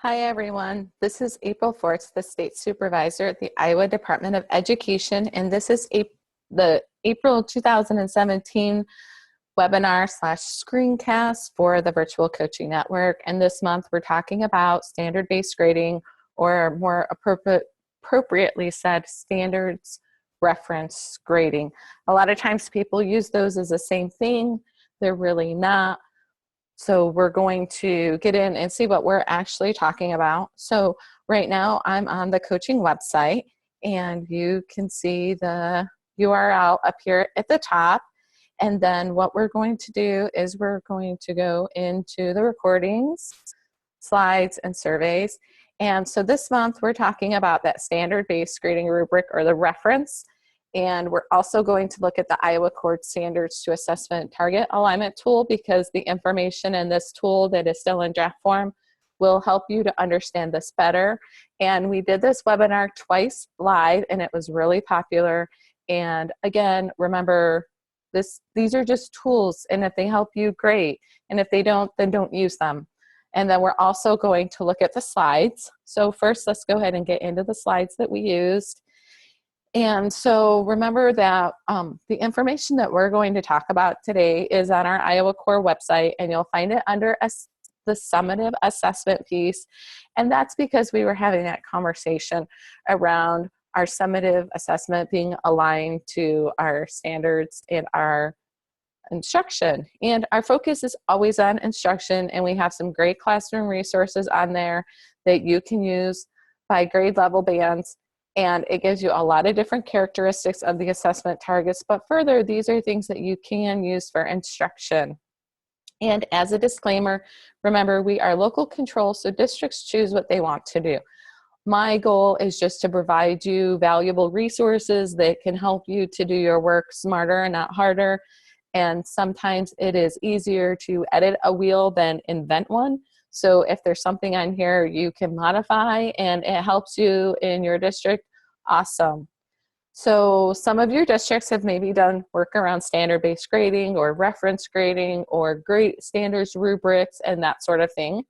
Hi, everyone. This is April 4th, the State Supervisor at the Iowa Department of Education, and this is the April 2017 webinar / screencast for the Virtual Coaching Network. And this month, we're talking about standard-based grading, or more appropriately said, standards reference grading. A lot of times people use those as the same thing. They're really not. So we're going to get in and see what we're actually talking about. So right now I'm on the coaching website, and you can see the URL up here at the top. And then what we're going to do is we're going to go into the recordings, slides, and surveys. And so this month we're talking about that standard-based grading rubric, or the reference. And we're also going to look at the Iowa Core Standards to Assessment Target Alignment tool, because the information in this tool that is still in draft form will help you to understand this better. And we did this webinar twice live, and it was really popular. And again, remember, these are just tools, and if they help you, great. And if they don't, then don't use them. And then we're also going to look at the slides. So first, let's go ahead and get into the slides that we used. And so remember that the information that we're going to talk about today is on our Iowa Core website, and you'll find it under the summative assessment piece. And that's because we were having that conversation around our summative assessment being aligned to our standards and our instruction. And our focus is always on instruction, and we have some great classroom resources on there that you can use by grade level bands. And it gives you a lot of different characteristics of the assessment targets. But further, these are things that you can use for instruction. And as a disclaimer, remember, we are local control, so districts choose what they want to do. My goal is just to provide you valuable resources that can help you to do your work smarter and not harder. And sometimes it is easier to edit a wheel than invent one. So if there's something on here you can modify and it helps you in your district, awesome. So some of your districts have maybe done work around standard-based grading or reference grading or grade standards rubrics and that sort of thing.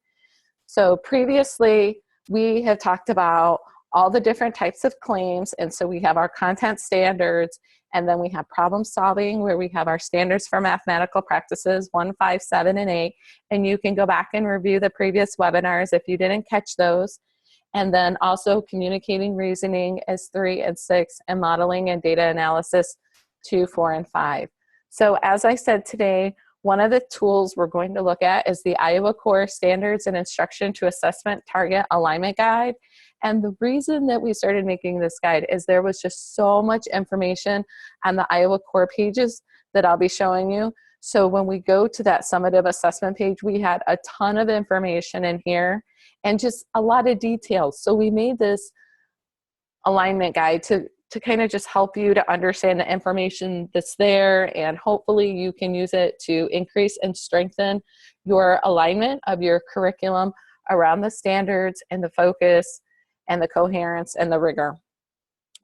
So previously we have talked about all the different types of claims, and so we have our content standards, and then we have problem solving, where we have our standards for mathematical practices 1, 5, 7, and 8. And you can go back and review the previous webinars if you didn't catch those. And then also communicating reasoning is 3 and 6, and modeling and data analysis 2, 4, and 5. So as I said today, one of the tools we're going to look at is the Iowa Core Standards and Instruction to Assessment Target Alignment Guide. And the reason that we started making this guide is there was just so much information on the Iowa Core pages that I'll be showing you. So when we go to that summative assessment page, we had a ton of information in here and just a lot of details. So we made this alignment guide to kind of just help you to understand the information that's there, and hopefully you can use it to increase and strengthen your alignment of your curriculum around the standards and the focus and the coherence and the rigor.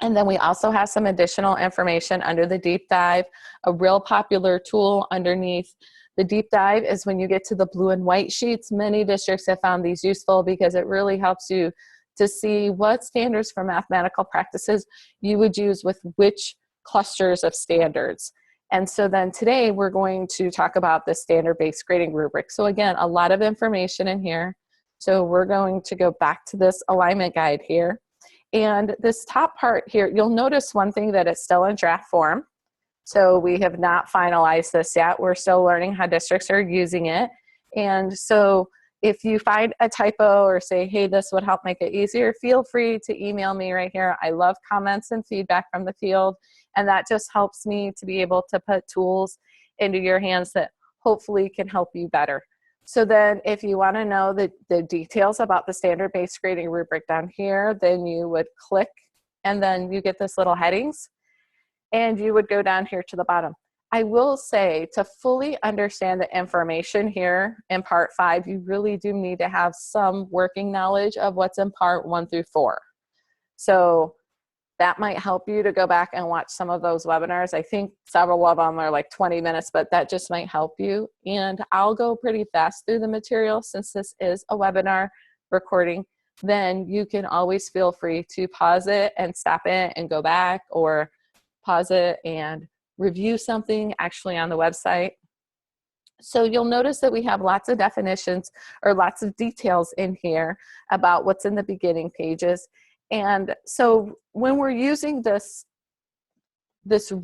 And then we also have some additional information under the deep dive. A real popular tool underneath the deep dive is when you get to the blue and white sheets. Many districts have found these useful because it really helps you to see what standards for mathematical practices you would use with which clusters of standards. And so then today we're going to talk about the standard-based grading rubric. So again, a lot of information in here. So we're going to go back to this alignment guide here. And this top part here, you'll notice one thing, that it's still in draft form. So we have not finalized this yet. We're still learning how districts are using it. And so if you find a typo or say, hey, this would help make it easier, feel free to email me right here. I love comments and feedback from the field. And that just helps me to be able to put tools into your hands that hopefully can help you better. So then if you want to know the details about the standard-based grading rubric down here, then you would click, and then you get this little headings, and you would go down here to the bottom. I will say, to fully understand the information here in part 5, you really do need to have some working knowledge of what's in part 1 through 4. So that might help you to go back and watch some of those webinars. I think several of them are like 20 minutes, but that just might help you. And I'll go pretty fast through the material since this is a webinar. recording, then you can always feel free to pause it and stop it and go back, or pause it and review something actually on the website. So you'll notice that we have lots of definitions or lots of details in here about what's in the beginning pages. And so when we're using this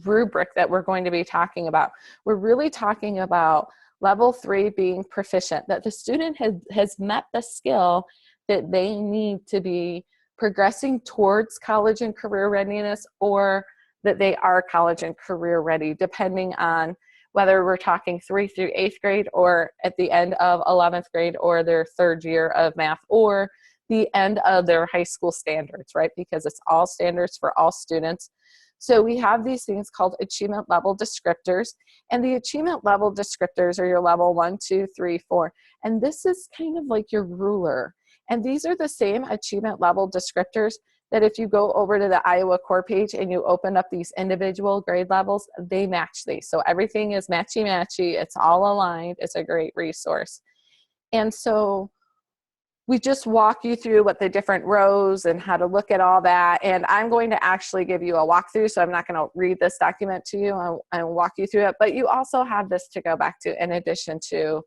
rubric that we're going to be talking about, we're really talking about level 3 being proficient, that the student has met the skill that they need to be progressing towards college and career readiness, or that they are college and career ready, depending on whether we're talking 3 through 8th grade, or at the end of 11th grade, or their 3rd year of math, or the end of their high school standards, right? Because it's all standards for all students. So we have these things called achievement level descriptors, and the achievement level descriptors are your level 1, 2, 3, 4. And this is kind of like your ruler. And these are the same achievement level descriptors that if you go over to the Iowa Core page and you open up these individual grade levels, they match these. So everything is matchy-matchy. It's all aligned. It's a great resource. And so we just walk you through what the different rows and how to look at all that. And I'm going to actually give you a walkthrough, so I'm not going to read this document to you and walk you through it. But you also have this to go back to in addition to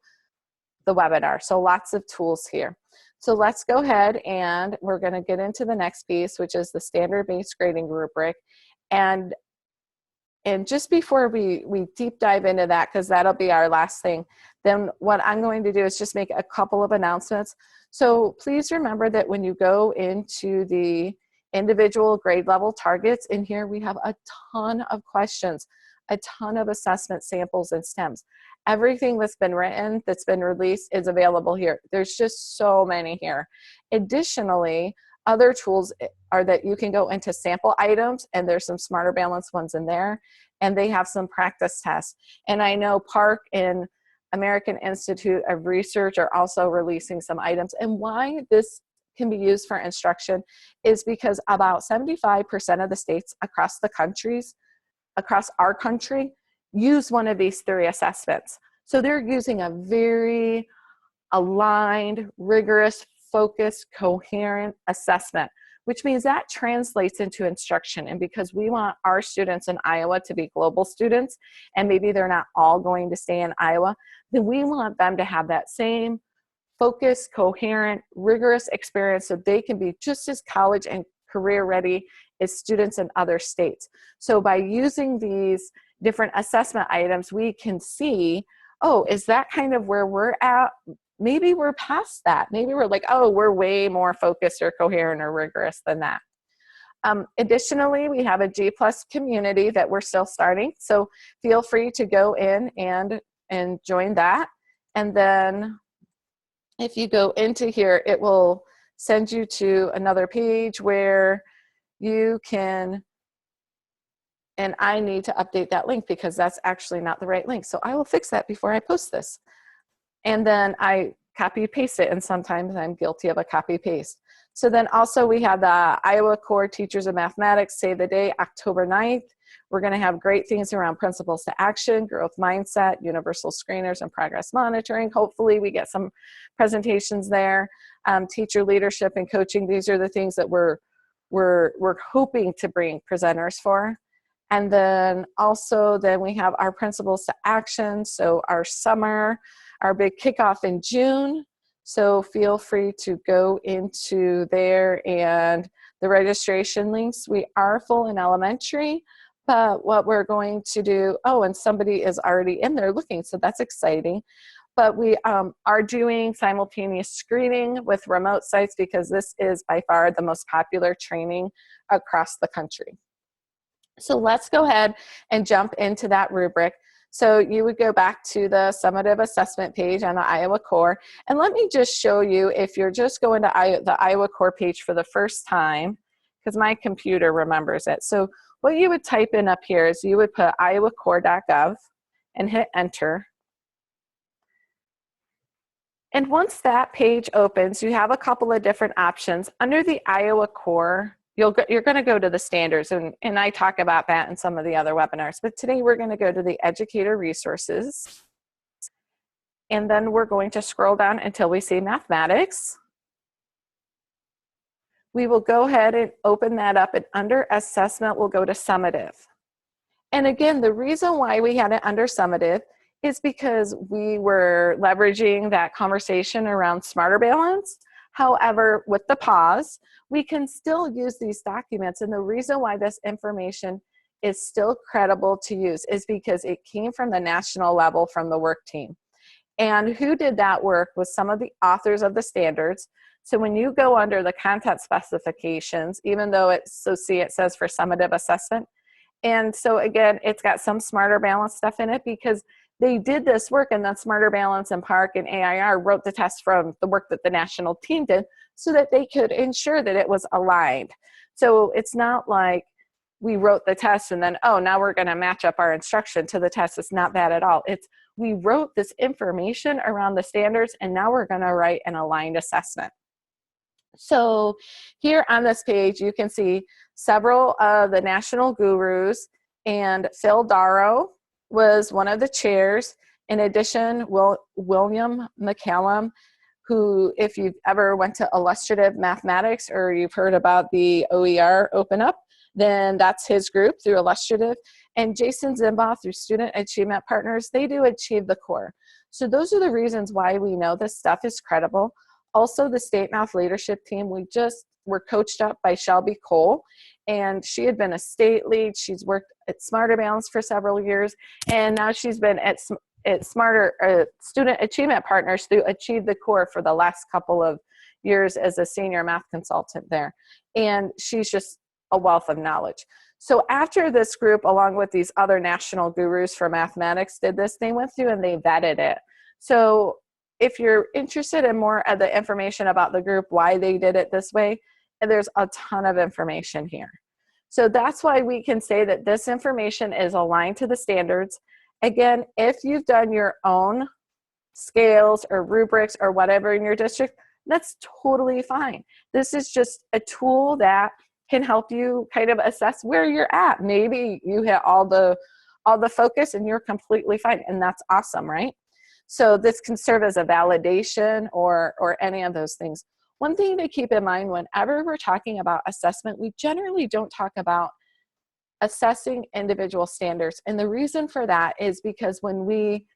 the webinar. So lots of tools here. So let's go ahead and we're going to get into the next piece, which is the standard-based grading rubric. And just before we deep dive into that, because that'll be our last thing, then what I'm going to do is just make a couple of announcements. So please remember that when you go into the individual grade level targets, in here we have a ton of questions, a ton of assessment samples and stems. Everything that's been written, that's been released, is available here. There's just so many here. Additionally, other tools are that you can go into sample items, and there's some Smarter Balance ones in there, and they have some practice tests. And I know Park and American Institute of Research are also releasing some items. And why this can be used for instruction is because about 75% of the states across our country, use one of these 3 assessments. So they're using a very aligned, rigorous, focused, coherent assessment, which means that translates into instruction. And because we want our students in Iowa to be global students, and maybe they're not all going to stay in Iowa, then we want them to have that same focused, coherent, rigorous experience so they can be just as college and career ready as students in other states. So by using these different assessment items, we can see, oh, is that kind of where we're at? Maybe we're past that. Maybe we're like, oh, we're way more focused or coherent or rigorous than that. Additionally, we have a G+ community that we're still starting. So feel free to go in and join that. And then if you go into here, it will send you to another page where you can, and I need to update that link because that's actually not the right link. So I will fix that before I post this. And then I copy paste it, and sometimes I'm guilty of a copy paste. So then also we have the Iowa Core Teachers of Mathematics Save the Day, October 9th. We're going to have great things around principles to action, growth mindset, universal screeners, and progress monitoring. Hopefully we get some presentations there. Teacher leadership and coaching. These are the things that we're hoping to bring presenters for. And then also then we have our principles to action. So our summer, our big kickoff in June. So feel free to go into there and the registration links. We are full in elementary, but what we're going to do, oh, and somebody is already in there looking, so that's exciting. But we are doing simultaneous screening with remote sites because this is by far the most popular training across the country. So let's go ahead and jump into that rubric. So you would go back to the summative assessment page on the Iowa Core. And let me just show you, if you're just going to the Iowa Core page for the first time, because my computer remembers it. So what you would type in up here is you would put iowacore.gov and hit enter. And once that page opens, you have a couple of different options. Under the Iowa Core, you're going to go to the standards, and I talk about that in some of the other webinars. But today we're going to go to the educator resources. And then we're going to scroll down until we see mathematics. we will go ahead and open that up, and under assessment, we'll go to summative. And again, the reason why we had it under summative is because we were leveraging that conversation around smarter balance. However, with the pause, we can still use these documents. And the reason why this information is still credible to use is because it came from the national level from the work team. And who did that work was some of the authors of the standards. So when you go under the content specifications, even though it says for summative assessment, and so again, it's got some smarter balance stuff in it because they did this work, and then Smarter Balance and Park and AIR wrote the test from the work that the national team did so that they could ensure that it was aligned. So it's not like we wrote the test and then, oh, now we're going to match up our instruction to the test. It's not that at all. It's we wrote this information around the standards, and now we're going to write an aligned assessment. So here on this page, you can see several of the national gurus, and Phil Darrow was one of the chairs. In addition, William McCallum, who, if you've ever went to illustrative mathematics or you've heard about the OER Open Up, then that's his group through illustrative. And Jason Zimbaugh through Student Achievement Partners, they do achieve the core. So those are the reasons why we know this stuff is credible. Also, the state math leadership team, we just were coached up by Shelby Cole, and she had been a state lead. She's worked at Smarter Balance for several years, and now she's been at Student Achievement Partners through Achieve the Core for the last couple of years as a senior math consultant there. And she's just a wealth of knowledge. So after this group, along with these other national gurus for mathematics did this, they went through and they vetted it. So if you're interested in more of the information about the group, why they did it this way, there's a ton of information here. So that's why we can say that this information is aligned to the standards. Again, if you've done your own scales or rubrics or whatever in your district, that's totally fine. This is just a tool that can help you kind of assess where you're at. Maybe you hit all the focus and you're completely fine, and that's awesome, right? So this can serve as a validation or any of those things. One thing to keep in mind whenever we're talking about assessment, we generally don't talk about assessing individual standards. And the reason for that is because when we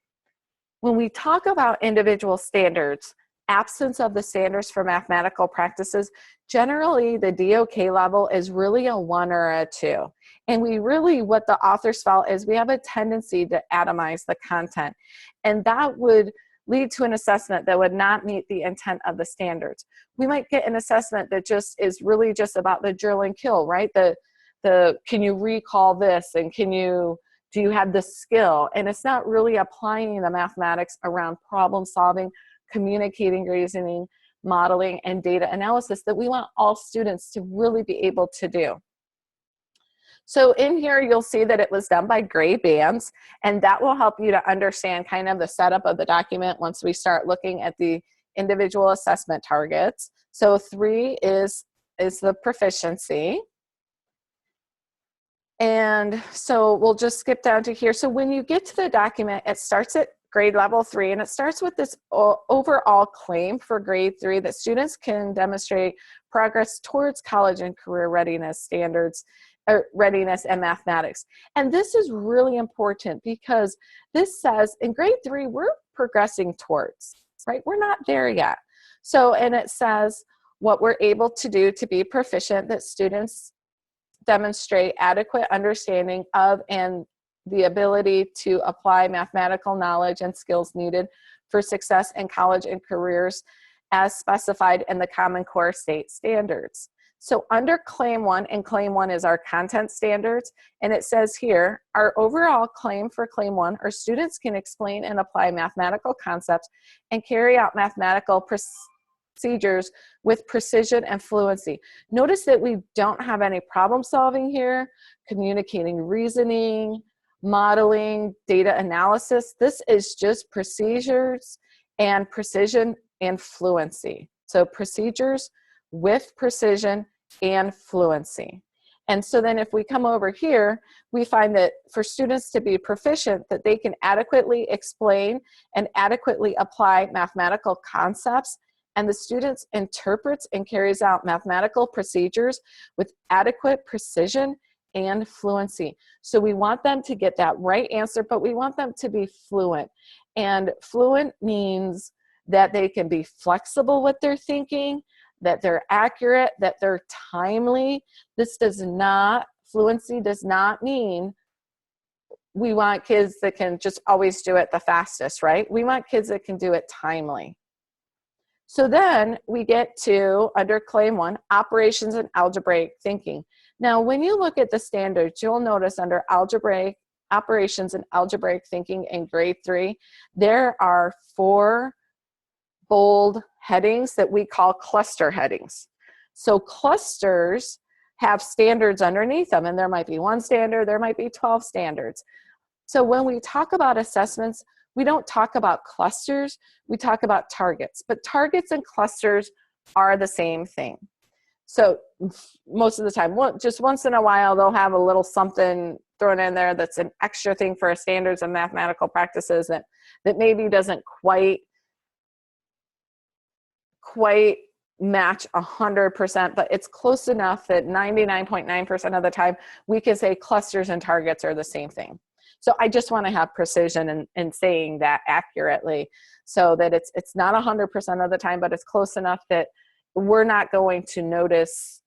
talk about individual standards, absence of the standards for mathematical practices, generally the DOK level is really a 1 or a 2. And we really, what the authors felt is we have a tendency to atomize the content. And that would lead to an assessment that would not meet the intent of the standards. We might get an assessment that just is really just about the drill and kill, right? The can you recall this, and do you have the skill? And it's not really applying the mathematics around problem solving, communicating, reasoning, modeling, and data analysis that we want all students to really be able to do. So in here, you'll see that it was done by gray bands, and that will help you to understand kind of the setup of the document once we start looking at the individual assessment targets. So 3 is the proficiency. And so we'll just skip down to here. So when you get to the document, it starts at grade level 3, and it starts with this overall claim for grade 3 that students can demonstrate progress towards college and career readiness standards, readiness and mathematics. And this is really important because this says in grade 3, we're progressing towards, right? We're not there yet. So, and it says what we're able to do to be proficient, that students demonstrate adequate understanding of and the ability to apply mathematical knowledge and skills needed for success in college and careers as specified in the Common Core state standards. So under Claim 1, and Claim 1 is our content standards, and it says here, our overall claim for Claim 1 are students can explain and apply mathematical concepts and carry out mathematical procedures with precision and fluency. Notice that we don't have any problem solving here, communicating reasoning, modeling, data analysis. This is just procedures and precision and fluency. So procedures with precision and fluency. And so then if we come over here, we find that for students to be proficient, that they can adequately explain and adequately apply mathematical concepts and the student interprets and carries out mathematical procedures with adequate precision and fluency. So we want them to get that right answer, but we want them to be fluent. And fluent means that they can be flexible with their thinking, that they're accurate, that they're timely. Fluency does not mean we want kids that can just always do it the fastest, right? We want kids that can do it timely. So then we get to, under claim 1, operations and algebraic thinking. Now, when you look at the standards, you'll notice under operations and algebraic thinking in grade 3, there are 4 bold headings that we call cluster headings. So clusters have standards underneath them, and there might be 1 standard, there might be 12 standards. So when we talk about assessments, we don't talk about clusters, we talk about targets. But targets and clusters are the same thing. So most of the time, just once in a while, they'll have a little something thrown in there that's an extra thing for standards and mathematical practices that maybe doesn't quite match 100%, but it's close enough that 99.9% of the time, we can say clusters and targets are the same thing. So I just want to have precision in saying that accurately, so that it's not 100% of the time, but it's close enough that we're not going to notice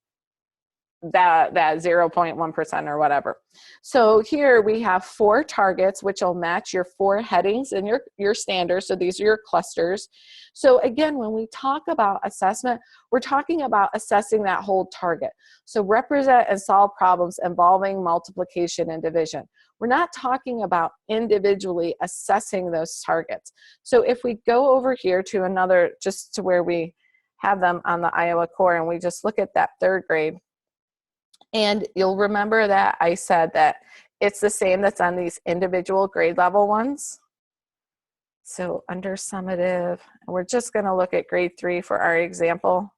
that 0.1% or whatever. So here we have 4 targets, which will match your 4 headings in your standards. So these are your clusters. So again, when we talk about assessment, we're talking about assessing that whole target. So represent and solve problems involving multiplication and division. We're not talking about individually assessing those targets. So if we go over here to another, just to where we have them on the Iowa core, and we just look at that 3rd grade, and you'll remember that I said that it's the same that's on these individual grade level ones. So under summative, we're just going to look at grade 3 for our example.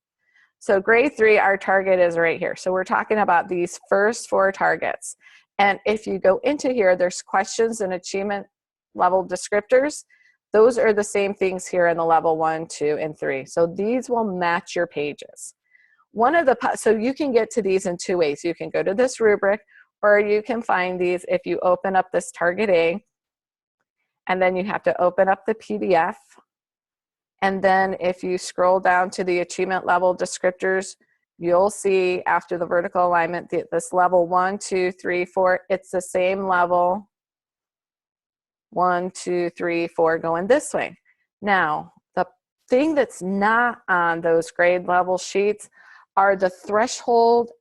So grade 3, our target is right here. So we're talking about these first 4 targets. And if you go into here, there's questions and achievement level descriptors. Those are the same things here in the level 1, 2, and 3. So these will match your pages. So you can get to these in 2 ways. You can go to this rubric, or you can find these if you open up this target A, and then you have to open up the PDF. And then if you scroll down to the achievement level descriptors, you'll see after the vertical alignment, this level 1, 2, 3, 4, it's the same level 1, 2, 3, 4 going this way. Now, the thing that's not on those grade level sheets are the threshold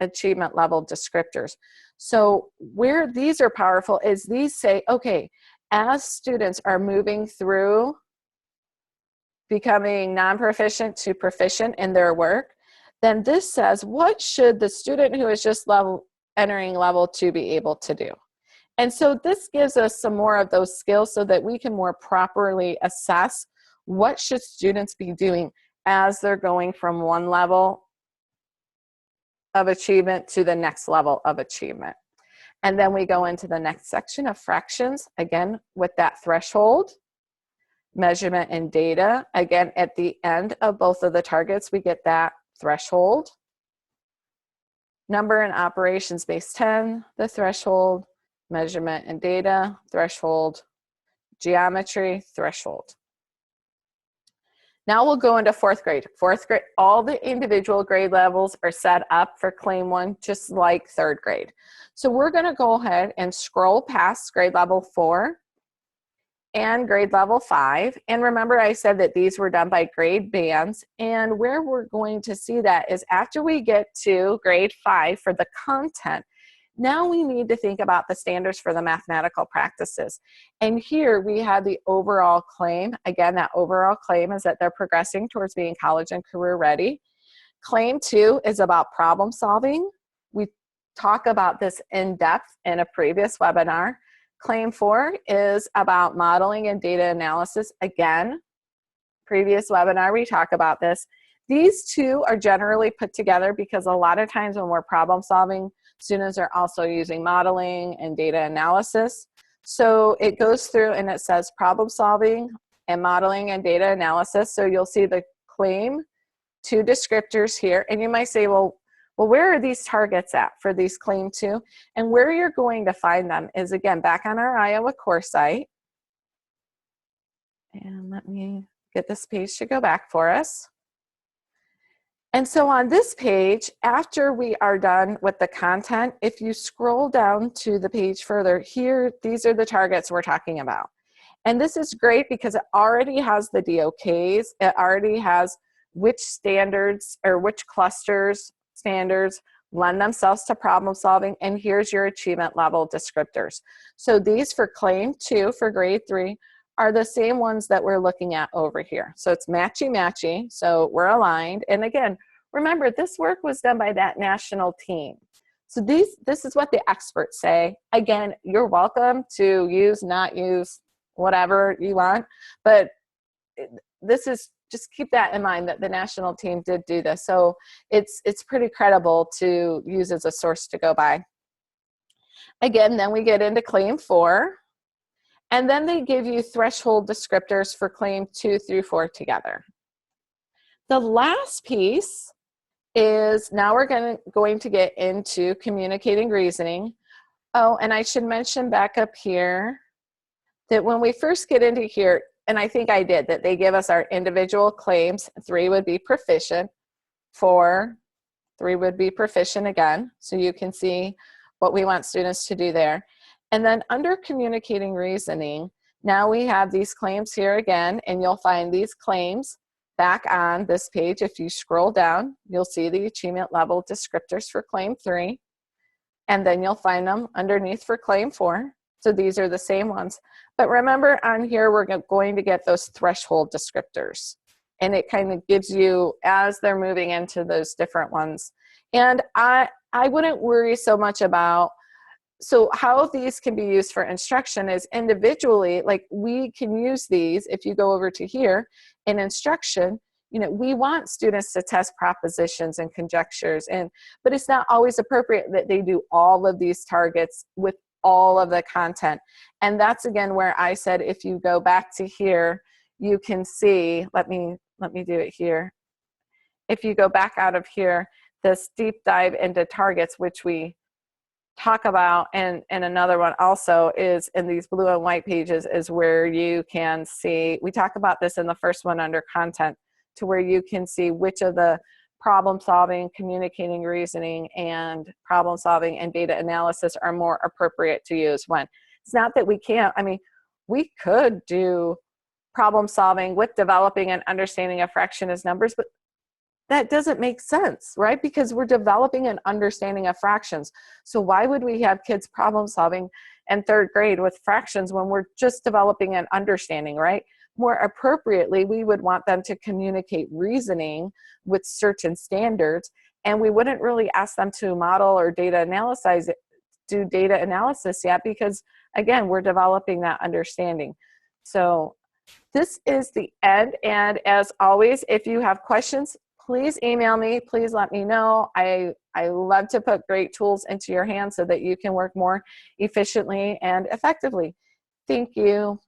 achievement level descriptors. So where these are powerful is these say, okay, as students are moving through becoming non-proficient to proficient in their work, then this says, what should the student who is just entering level 2 be able to do? And so this gives us some more of those skills so that we can more properly assess what should students be doing as they're going from one level of achievement to the next level of achievement. And then we go into the next section of fractions, again, with that threshold, measurement and data. Again, at the end of both of the targets, we get that threshold. Number and operations base 10, the threshold, measurement and data, threshold, geometry, threshold. Now we'll go into 4th grade. 4th grade, all the individual grade levels are set up for claim 1, just like 3rd grade. So we're going to go ahead and scroll past grade level 4 and grade level 5. And remember, I said that these were done by grade bands. And where we're going to see that is after we get to grade 5 for the content, now we need to think about the standards for the mathematical practices. And here we have the overall claim. Again, that overall claim is that they're progressing towards being college and career ready. Claim 2 is about problem solving. We talk about this in depth in a previous webinar. Claim 4 is about modeling and data analysis. Again, previous webinar, we talk about this. These 2 are generally put together because a lot of times when we're problem solving, students are also using modeling and data analysis. So it goes through and it says problem solving and modeling and data analysis. So you'll see the claim 2 descriptors here. And you might say, well, where are these targets at for these claim 2? And where you're going to find them is, again, back on our Iowa core site. And let me get this page to go back for us. And so on this page, after we are done with the content, if you scroll down to the page further, here, these are the targets we're talking about. And this is great because it already has the DOKs. It already has which standards or which clusters, standards lend themselves to problem solving. And here's your achievement level descriptors. So these for claim 2 for grade 3 are the same ones that we're looking at over here. So it's matchy-matchy, so we're aligned. And again, remember, this work was done by that national team. So this is what the experts say. Again, you're welcome to use, not use, whatever you want, but this is, just keep that in mind that the national team did do this. So it's pretty credible to use as a source to go by. Again, then we get into claim 4. And then they give you threshold descriptors for claim 2 through 4 together. The last piece is now we're going to get into communicating reasoning. Oh, and I should mention back up here that when we first get into here, and I think I did, that they give us our individual claims. 3 would be proficient, 4, 3 would be proficient again. So you can see what we want students to do there. And then under communicating reasoning, now we have these claims here again, and you'll find these claims back on this page. If you scroll down, you'll see the achievement level descriptors for claim 3, and then you'll find them underneath for claim 4. So these are the same ones. But remember on here, we're going to get those threshold descriptors, and it kind of gives you as they're moving into those different ones. And I wouldn't worry so much about, so how these can be used for instruction is individually, like we can use these. If you go over to here in instruction, you know, we want students to test propositions and conjectures, but it's not always appropriate that they do all of these targets with all of the content. And that's again where I said, if you go back to here, you can see, let me do it here. If you go back out of here, this deep dive into targets, which we talk about, and another one also is in these blue and white pages, is where you can see, we talk about this in the first one under content, to where you can see which of the problem solving, communicating reasoning, and problem solving and data analysis are more appropriate to use when. It's not that we can't, I mean, we could do problem solving with developing and understanding a fraction as numbers, but that doesn't make sense, right? Because we're developing an understanding of fractions. So why would we have kids problem solving in 3rd grade with fractions when we're just developing an understanding, right? More appropriately, we would want them to communicate reasoning with certain standards, and we wouldn't really ask them to model or do data analysis yet, because again, we're developing that understanding. So this is the end, and as always, if you have questions, please email me. Please let me know. I love to put great tools into your hands so that you can work more efficiently and effectively. Thank you.